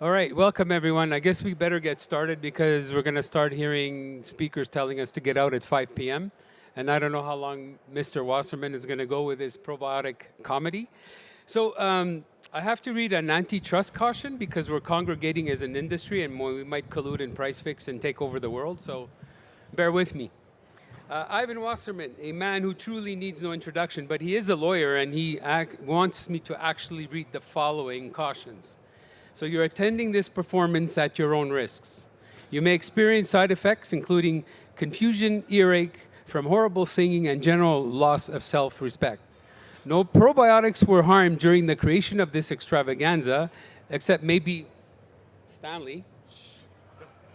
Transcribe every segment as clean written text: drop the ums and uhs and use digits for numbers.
All right, welcome everyone. I guess we better get started because we're going to start hearing speakers telling us to get out at 5 p.m. And I don't know how long Mr. Wasserman is going to go with his probiotic comedy. So I have to read an antitrust caution because we're congregating as an industry and we might collude in price fix and take over the world. So bear with me. Ivan Wasserman, a man who truly needs no introduction, but he is a lawyer and he wants me to actually read the following cautions. So you're attending this performance at your own risks. You may experience side effects, including confusion, earache from horrible singing, and general loss of self-respect. No probiotics were harmed during the creation of this extravaganza, except maybe Stanley.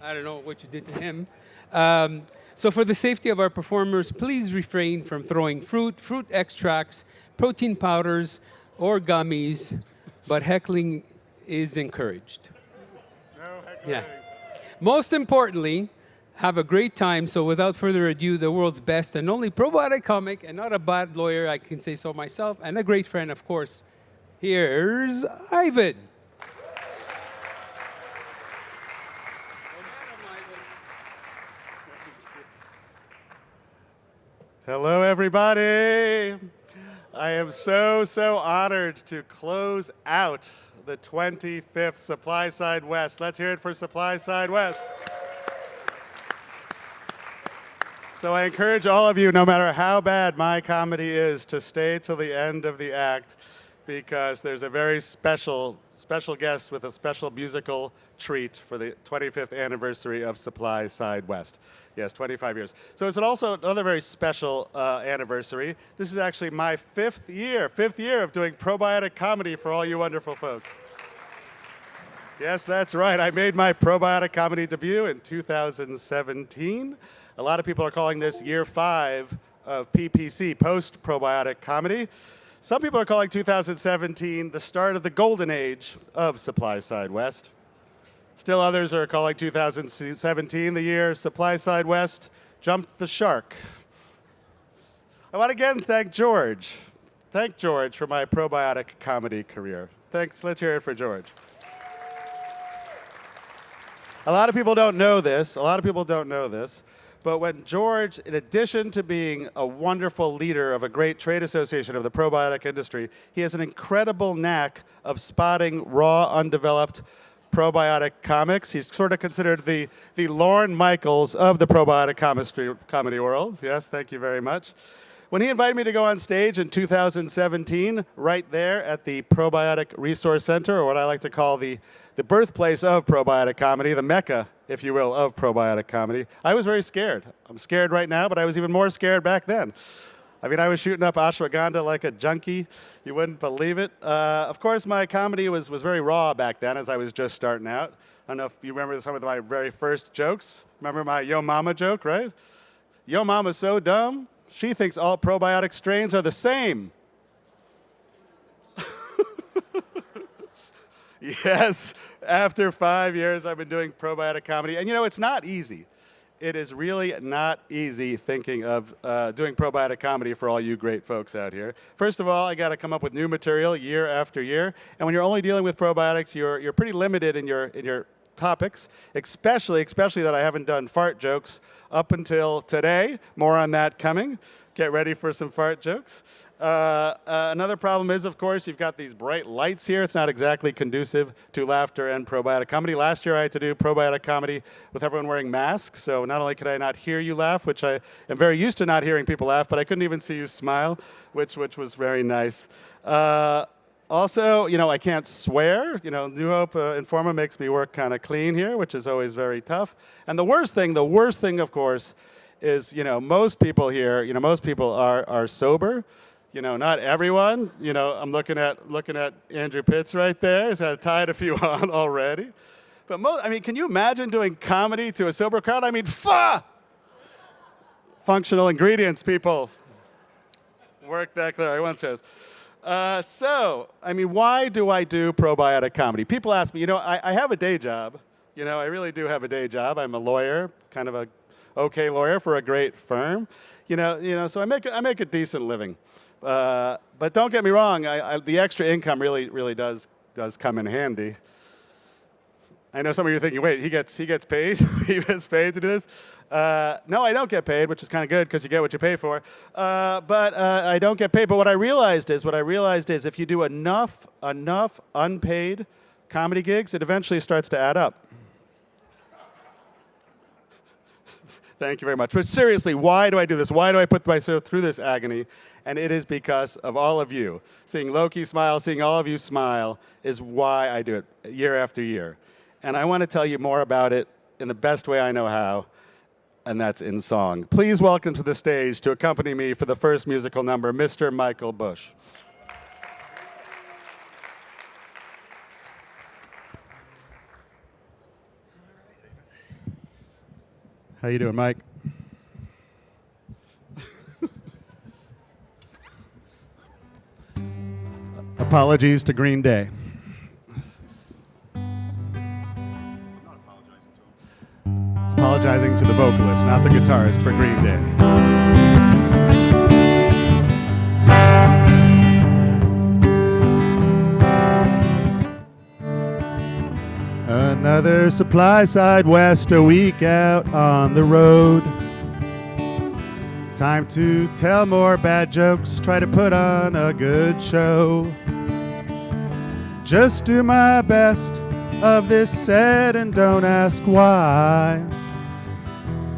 I don't know what you did to him. So for the safety of our performers, please refrain from throwing fruit extracts, protein powders, or gummies, but heckling is encouraged. No heckling. Yeah. Most importantly, have a great time. So without further ado, the world's best and only probiotic comic, and not a bad lawyer, I can say so myself, and a great friend, of course. Here's Ivan. Hello, everybody. I am so honored to close out the 25th SupplySide West. Let's hear it for SupplySide West. So I encourage all of you, no matter how bad my comedy is, to stay till the end of the act because there's a very special guest with a special musical treat for the 25th anniversary of SupplySide West. Yes, 25 years. So it's also another very special anniversary. This is actually my fifth year of doing probiotic comedy for all you wonderful folks. Yes, that's right. I made my probiotic comedy debut in 2017. A lot of people are calling this year 5 of PPC, post-probiotic comedy. Some people are calling 2017 the start of the golden age of SupplySide West. Still others are calling 2017 the year SupplySide West jumped the shark. I want to again thank George. Thank George for my probiotic comedy career. Thanks. Let's hear it for George. A lot of people don't know this. But when George, in addition to being a wonderful leader of a great trade association of the probiotic industry, he has an incredible knack of spotting raw, undeveloped probiotic comics. He's sort of considered the Lorne Michaels of the probiotic comedy world. Yes, thank you very much. When he invited me to go on stage in 2017, right there at the Probiotic Resource Center, or what I like to call the birthplace of probiotic comedy, the Mecca, if you will, of probiotic comedy, I was very scared. I'm scared right now, but I was even more scared back then. I mean, I was shooting up ashwagandha like a junkie. You wouldn't believe it. Of course, my comedy was very raw back then as I was just starting out. I don't know if you remember some of my very first jokes. Remember my Yo Mama joke, right? Yo Mama's so dumb, she thinks all probiotic strains are the same. Yes, after 5 years, I've been doing probiotic comedy. And you know, it's not easy. It is really not easy thinking of doing probiotic comedy for all you great folks out here. First of all, I got to come up with new material year after year. And when you're only dealing with probiotics, you're pretty limited in your topics, especially that I haven't done fart jokes up until today. More on that coming. Get ready for some fart jokes. Another problem is, of course, you've got these bright lights here. It's not exactly conducive to laughter and probiotic comedy. Last year, I had to do probiotic comedy with everyone wearing masks. So not only could I not hear you laugh, which I am very used to not hearing people laugh, but I couldn't even see you smile, which was very nice. Also, you know, I can't swear. You know, New Hope Informa makes me work kind of clean here, which is always very tough. And the worst thing, of course, is, you know, most people here, you know, most people are sober. You know, not everyone. You know, I'm looking at Andrew Pitts right there. He's had tied a few on already. But I mean, can you imagine doing comedy to a sober crowd? I mean, functional ingredients, people. Work that clear. I once says. So, I mean, why do I do probiotic comedy? People ask me. You know, I have a day job. You know, I really do have a day job. I'm a lawyer, kind of a okay lawyer for a great firm. You know, so I make a decent living. But don't get me wrong, the extra income really does come in handy. I know some of you are thinking, wait, he gets paid? He gets paid to do this? No, I don't get paid, which is kind of good because you get what you pay for. But I don't get paid. But what I realized is if you do enough unpaid comedy gigs, it eventually starts to add up. Thank you very much. But seriously, why do I do this? Why do I put myself through this agony? And it is because of all of you. Seeing Loki smile, seeing all of you smile is why I do it year after year. And I want to tell you more about it in the best way I know how, and that's in song. Please welcome to the stage to accompany me for the first musical number, Mr. Michael Bush. How you doing, Mike? Apologies to Green Day. Apologizing to the vocalist, not the guitarist for Green Day. Another SupplySide West, a week out on the road. Time to tell more bad jokes, try to put on a good show. Just do my best of this set and don't ask why.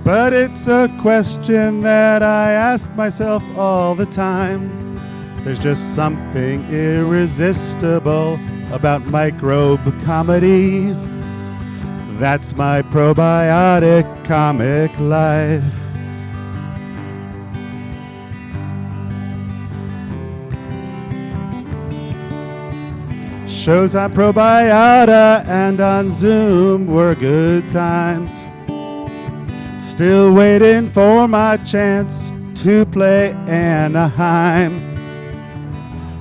But it's a question that I ask myself all the time. There's just something irresistible about microbe comedy. That's my probiotic comic life. Shows on Probiotic and on Zoom were good times. Still waiting for my chance to play Anaheim.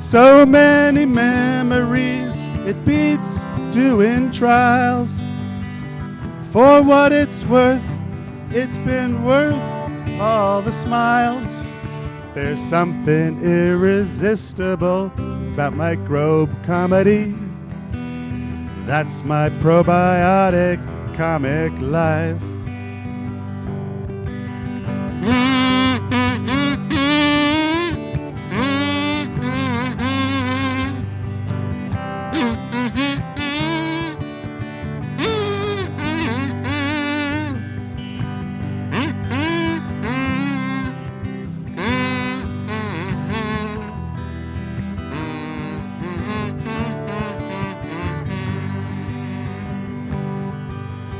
So many memories, it beats doing trials. For what it's worth, it's been worth all the smiles. There's something irresistible about microbe comedy. That's my probiotic comic life.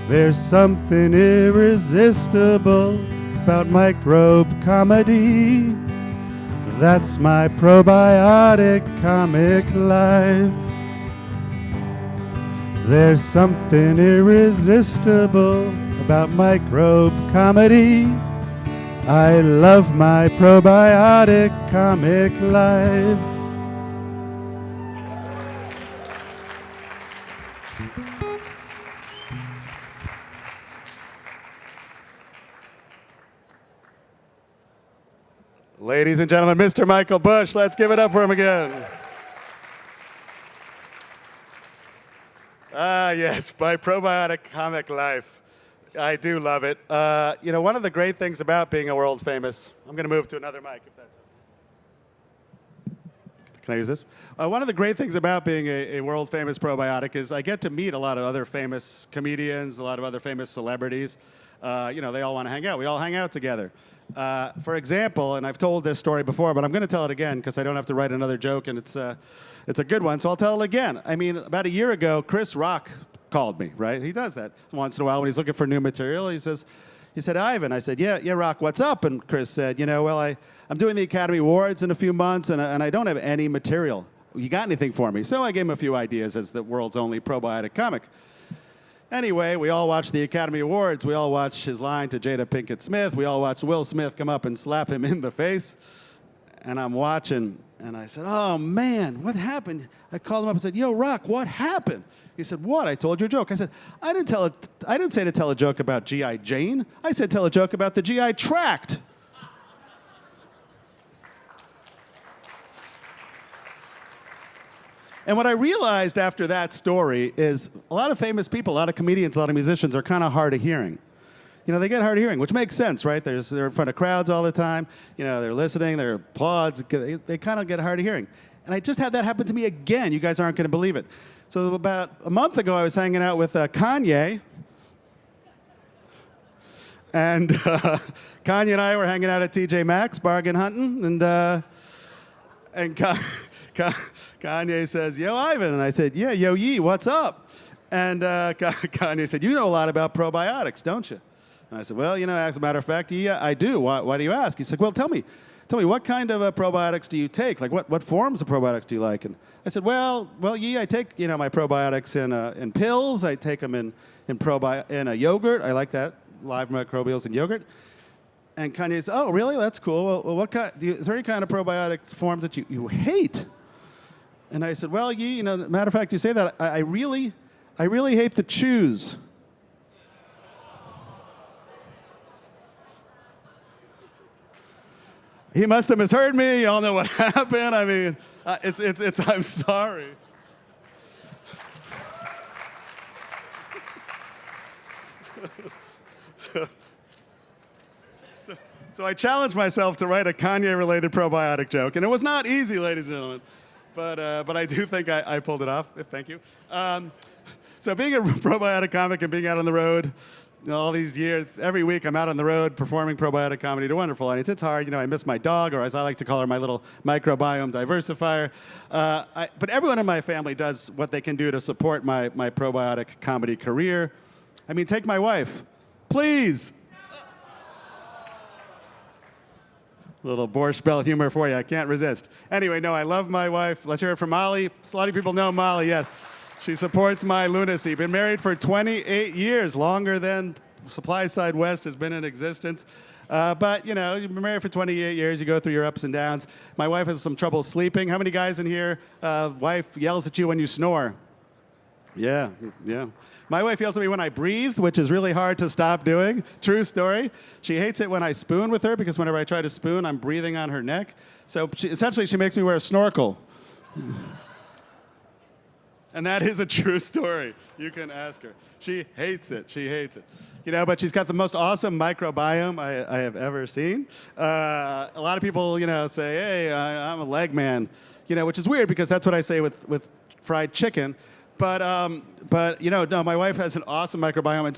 There's something irresistible about microbe comedy. That's my probiotic comic life. There's something irresistible about microbe comedy. I love my probiotic comic life. Ladies and gentlemen, Mr. Michael Bush. Let's give it up for him again. Yes, my probiotic comic life. I do love it. You know, one of the great things about being a world famous, I'm going to move to another mic if that's okay. Can I use this? One of the great things about being a world famous probiotic is I get to meet a lot of other famous comedians, a lot of other famous celebrities. You know, they all want to hang out. We all hang out together. For example, and I've told this story before, but I'm going to tell it again because I don't have to write another joke, and it's a good one, so I'll tell it again. I mean, about a year ago, Chris Rock called me, right? He does that once in a while when he's looking for new material. He said, Ivan. I said, yeah, Rock, what's up? And Chris said, you know, well, I'm doing the Academy Awards in a few months, and I don't have any material. You got anything for me? So I gave him a few ideas as the world's only probiotic comic. Anyway, we all watched the Academy Awards. We all watched his line to Jada Pinkett Smith. We all watched Will Smith come up and slap him in the face. And I'm watching, and I said, oh, man, what happened? I called him up and said, yo, Rock, what happened? He said, what? I told you a joke. I said, I didn't say to tell a joke about G.I. Jane. I said tell a joke about the G.I. Tract. And what I realized after that story is a lot of famous people, a lot of comedians, a lot of musicians are kind of hard of hearing. You know, they get hard of hearing, which makes sense, right? They're in front of crowds all the time. You know, they're listening, they're applauds. They kind of get hard of hearing. And I just had that happen to me again. You guys aren't going to believe it. So about a month ago, I was hanging out with Kanye. And Kanye and I were hanging out at TJ Maxx, bargain hunting. And Kanye says, "Yo, Ivan." And I said, "Yeah, yo, Yee, what's up?" And Kanye said, "You know a lot about probiotics, don't you?" And I said, "Well, you know, as a matter of fact, yeah, I do. Why do you ask?" He said, "Well, tell me, what kind of probiotics do you take? Like, what forms of probiotics do you like?" And I said, "Well, yeah, I take, you know, my probiotics in pills. I take them in a yogurt. I like that, live microbials in yogurt." And Kanye said, "Oh, really? That's cool. Well, what kind? Is there any kind of probiotic forms that you hate?" And I said, "Well, you know, matter of fact, you say that. I really hate the chews." He must have misheard me. Y'all know what happened. I mean, I'm sorry. So I challenged myself to write a Kanye-related probiotic joke, and it was not easy, ladies and gentlemen. But I do think I pulled it off. Thank you. So being a probiotic comic and being out on the road, you know, all these years, every week I'm out on the road performing probiotic comedy to wonderful audience. It's hard. You know, I miss my dog, or as I like to call her, my little microbiome diversifier. But everyone in my family does what they can do to support my probiotic comedy career. I mean, take my wife. Please. A little Borscht Bell humor for you. I can't resist. Anyway, no, I love my wife. Let's hear it from Molly. A lot of people know Molly, yes. She supports my lunacy. Been married for 28 years, longer than SupplySide West has been in existence. But, you know, you've been married for 28 years. You go through your ups and downs. My wife has some trouble sleeping. How many guys in here, wife yells at you when you snore? Yeah. My wife yells at me when I breathe, which is really hard to stop doing. True story. She hates it when I spoon with her because whenever I try to spoon, I'm breathing on her neck. So essentially, she makes me wear a snorkel. And that is a true story. You can ask her. She hates it. You know, but she's got the most awesome microbiome I have ever seen. A lot of people, you know, say, "Hey, I'm a leg man," you know, which is weird because that's what I say with fried chicken. But you know, no, my wife has an awesome microbiome. And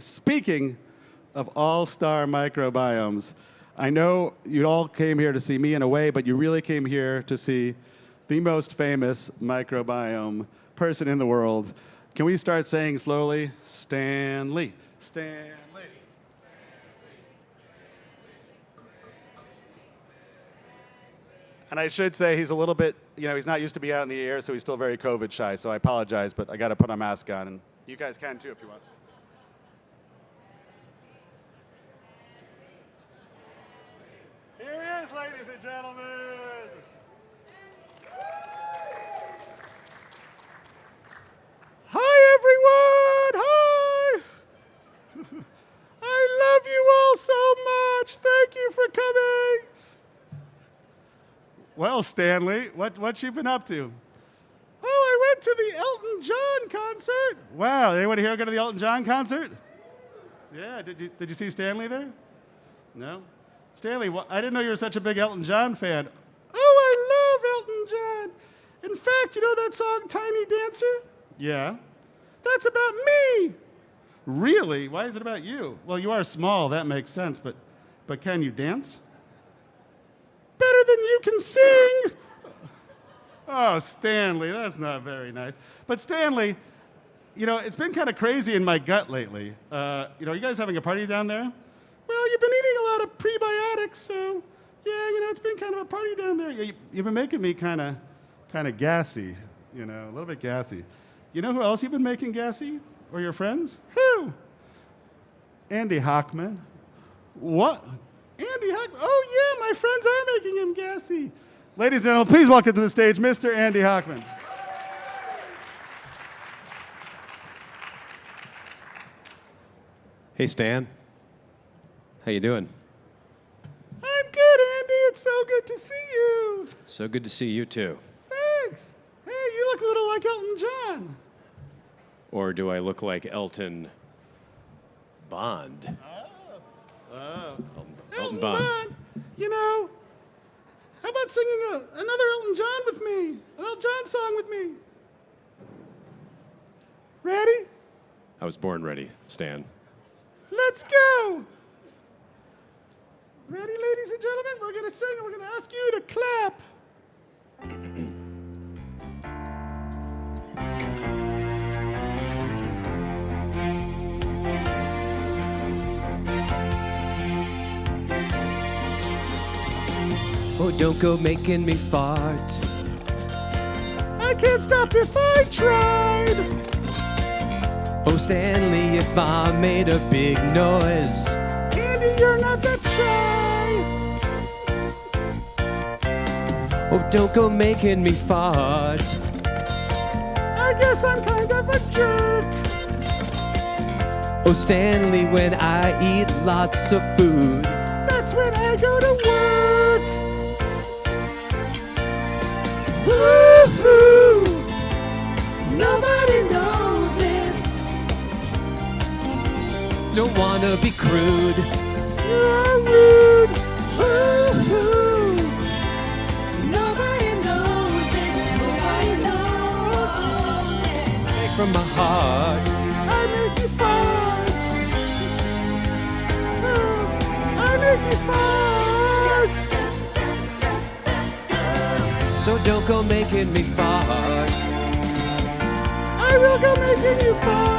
speaking of all-star microbiomes, I know you all came here to see me in a way, but you really came here to see the most famous microbiome person in the world. Can we start saying slowly? Stanley. And I should say he's a little bit, you know, he's not used to be out in the air, so he's still very COVID shy. So I apologize, but I got to put a mask on, and you guys can too if you want. Here he is, ladies and gentlemen. Hi, everyone. Hi. I love you all so much. Thank you for coming. Well, Stanley, what you been up to? Oh, I went to the Elton John concert. Wow, anyone here go to the Elton John concert? Yeah, did you see Stanley there? No? Stanley, I didn't know you were such a big Elton John fan. Oh, I love Elton John. In fact, you know that song, Tiny Dancer? Yeah. That's about me. Really? Why is it about you? Well, you are small, that makes sense, but can you dance? Better than you can sing. Oh, Stanley, that's not very nice. But Stanley, you know, it's been kind of crazy in my gut lately. You know, are you guys having a party down there? Well, you've been eating a lot of prebiotics, so yeah, you know, it's been kind of a party down there. You've been making me kind of gassy, you know, a little bit gassy. You know who else you've been making gassy? Or your friends? Who? Andy Hockman. What? Andy Hockman? Oh, yeah, my friends are making him gassy. Ladies and gentlemen, please welcome to the stage Mr. Andy Hockman. Hey, Stan. How you doing? I'm good, Andy. It's so good to see you. So good to see you, too. Thanks. Hey, you look a little like Elton John. Or do I look like Elton Bond? Elton Bond. You know, how about singing another Elton John with me? An Elton John song with me. Ready? I was born ready, Stan. Let's go. Ready, ladies and gentlemen? We're going to sing and we're going to ask you to clap. Oh, don't go making me fart. I can't stop if I tried. Oh, Stanley, if I made a big noise. Andy, you're not that shy. Oh, don't go making me fart. I guess I'm kind of a jerk. Oh, Stanley, when I eat lots of food. That's when I go to work. Woo-hoo! Nobody knows it. Don't wanna be crude. You're rude. Woo-hoo! Nobody knows it. Nobody knows it. Make from my heart. I make you fart. I make you fart. So don't go making me fart. I will go making you fart.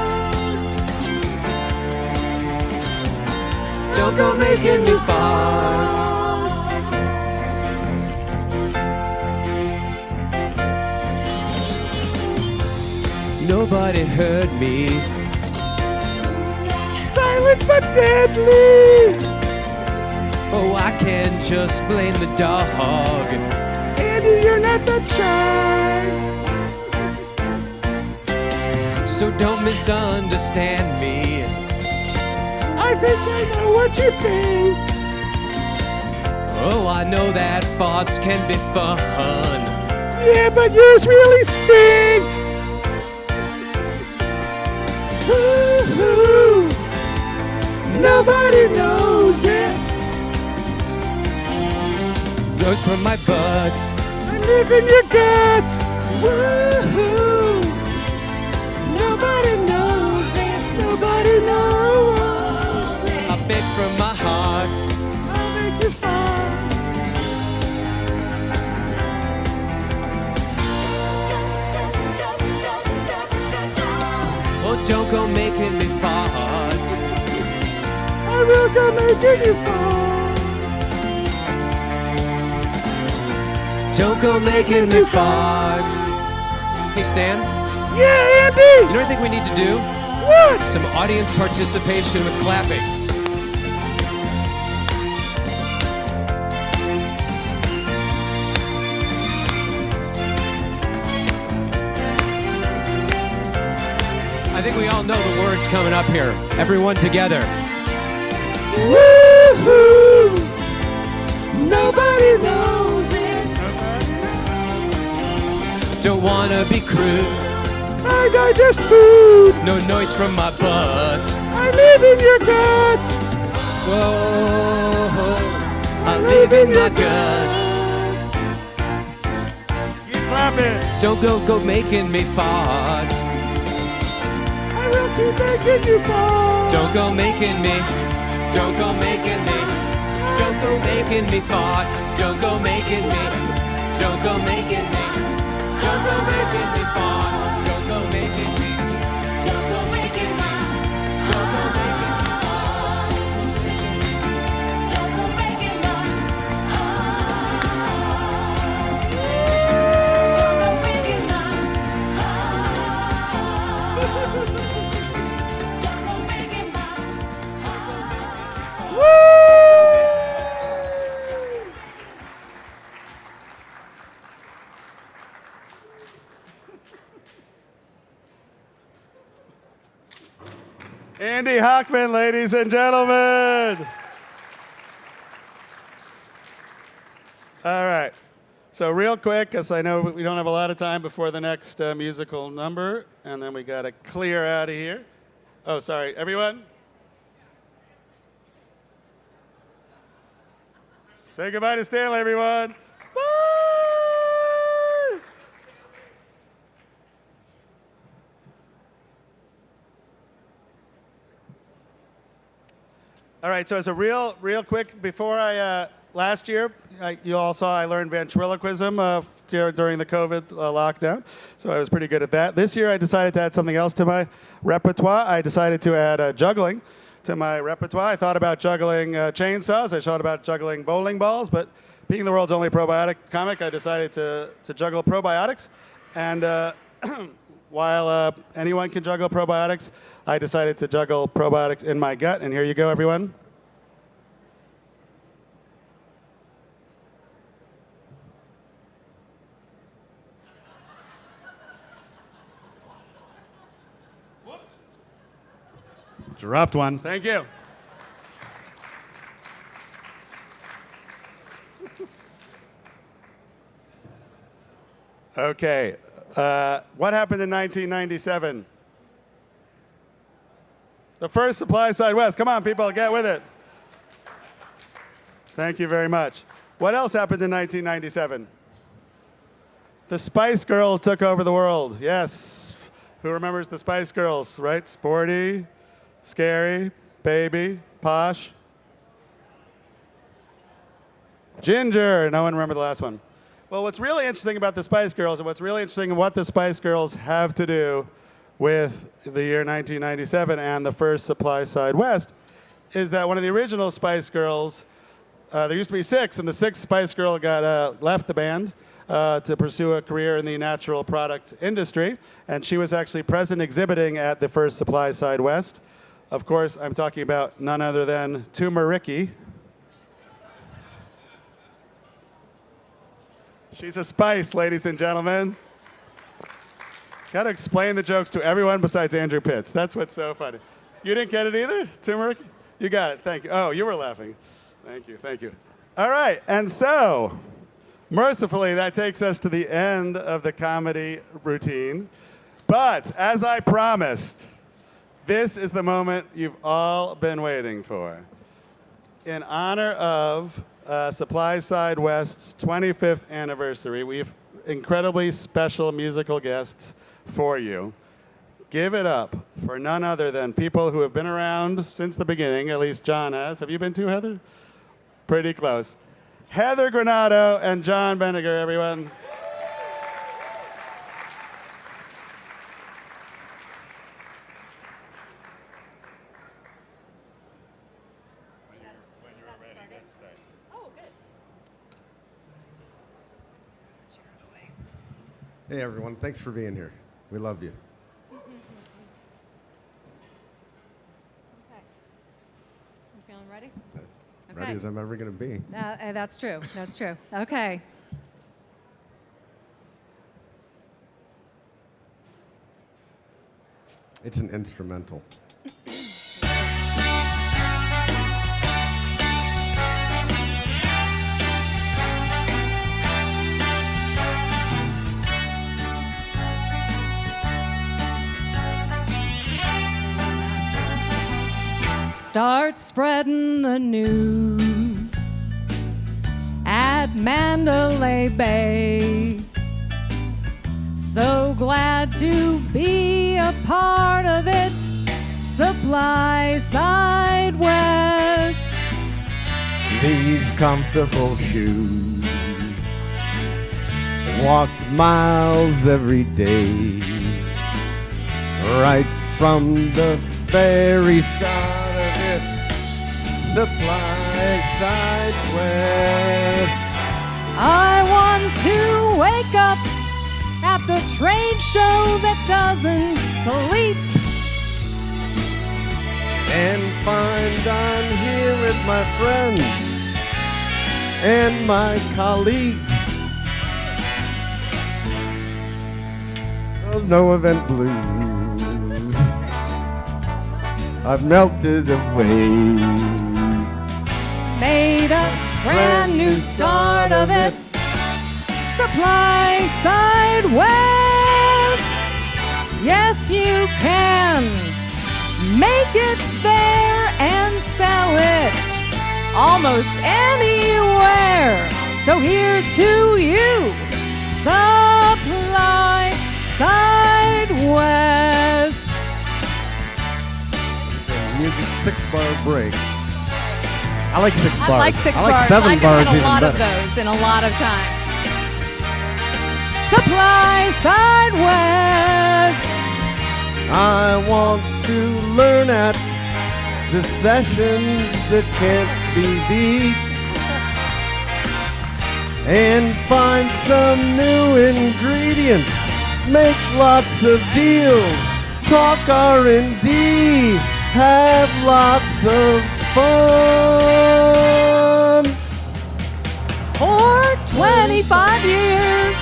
Don't go making me fart. Nobody heard me. Silent but deadly. Oh, I can just blame the dog. Andy, you're not that shy. So don't misunderstand me. I think I know what you think. Oh, I know that farts can be fun. Yeah, but yours really stink. Woo-hoo. Nobody knows it. Goes from my butt. I live in your gut. Woo-hoo. Nobody knows it. Nobody knows it. I beg from my heart. I'll make you fart. Oh, don't go making me fart. I will go making you fart. Don't go making me fart. Hey, Stan, Yeah, Andy. you know what I think we need to do? What? Some audience participation with clapping. I think we all know the words coming up here. Everyone together. Woo-hoo. Nobody knows it. Don't wanna be crude. I digest food. No noise from my butt. I live in your gut. Whoa, I live in my gut. Keep clapping. Don't go making me fart. I will keep making you fart. Don't go making me. Don't go making me. Don't go making me fart. Don't go making me. Don't go making me. Don't go making me fart. Don't go making me. Don't go making me. Don't go making me. Don't go making me. Don't go making me. Don't go making me. Andy Hockman, ladies and gentlemen. All right. So real quick, because I know we don't have a lot of time before the next musical number, and then we got to clear out of here. Oh, sorry, everyone. Say goodbye to Stanley, everyone. Bye! All right, so as a real quick, before last year, you all saw I learned ventriloquism during the COVID lockdown, so I was pretty good at that. This year, I decided to add something else to my repertoire. I decided to add juggling to my repertoire. I thought about juggling chainsaws. I thought about juggling bowling balls, but being the world's only probiotic comic, I decided to juggle probiotics. And while anyone can juggle probiotics, I decided to juggle probiotics in my gut. And here you go, everyone. Dropped one. Thank you. Okay. What happened in 1997? The first SupplySide West. Come on, people, get with it. Thank you very much. What else happened in 1997? The Spice Girls took over the world. Yes. Who remembers the Spice Girls, right? Sporty, scary, baby, posh. Ginger. No one remember the last one. Well, what's really interesting about the Spice Girls and what's really interesting in what the Spice Girls have to do with the year 1997 and the first SupplySide West is that one of the original Spice Girls, there used to be 6, and the 6th Spice Girl got left the band to pursue a career in the natural product industry, and she was actually present exhibiting at the first SupplySide West. Of course, I'm talking about none other than Turmericky. She's a spice, ladies and gentlemen. Got to explain the jokes to everyone besides Andrew Pitts. That's what's so funny. You didn't get it either, Turmeric? You got it. Thank you. Oh, you were laughing. Thank you. Thank you. All right. And so, mercifully, that takes us to the end of the comedy routine. But as I promised, this is the moment you've all been waiting for. In honor of SupplySide West's 25th anniversary, we have incredibly special musical guests for you. Give it up for none other than people who have been around since the beginning, at least John has. Have you been too, Heather? Pretty close. Heather Granado and John Benniger, everyone. Hey everyone, thanks for being here. We love you. Okay. You feeling ready? Ready as I'm ever going to be. That's true. That's true. Okay. It's an instrumental. Start spreading the news at Mandalay Bay. So glad to be a part of it. SupplySide West. These comfortable shoes walked miles every day, right from the very start of it. SupplySide West. I want to wake up at the trade show that doesn't sleep, And find I'm here with my friends and my colleagues. Those no event blues, I've melted away. made a brand new start of it. Supply Side West. Yes, you can make it there and sell it almost anywhere. So here's to you, Supply Side West. Music 6-bar break. I like 6 bars. I like 6 I like bars. 7 I've bars had a even lot better. of those in a lot of time. Supply Side West. I want to learn at the sessions that can't be beat and find some new ingredients, make lots of deals, talk R&D, have lots of fun. For 25 years,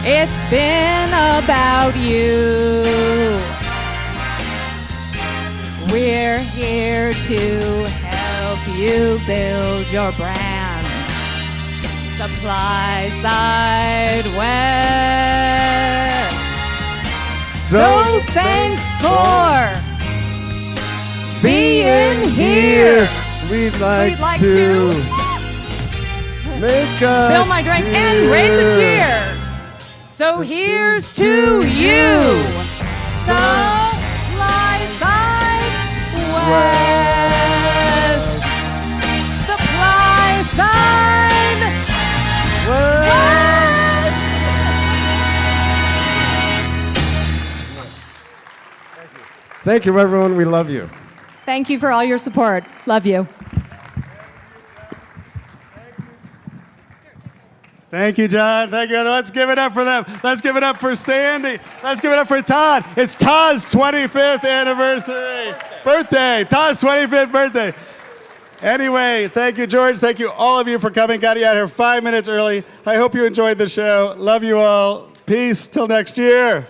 it's been about you. We're here to help you build your brand. Supply Side West. So thanks for being here. We'd like, We'd like to to make a spill my drink and raise a cheer. So here's to you, Supply Side West. Supply Side West. Thank you, everyone. We love you. Thank you for all your support. Love you. Thank you, John. Thank you. Let's give it up for them. Let's give it up for Sandy. Let's give it up for Todd. It's Todd's 25th anniversary. Birthday. Todd's 25th birthday. Anyway, thank you, George. Thank you, all of you, for coming. Got you out here 5 minutes early. I hope you enjoyed the show. Love you all. Peace. Till next year.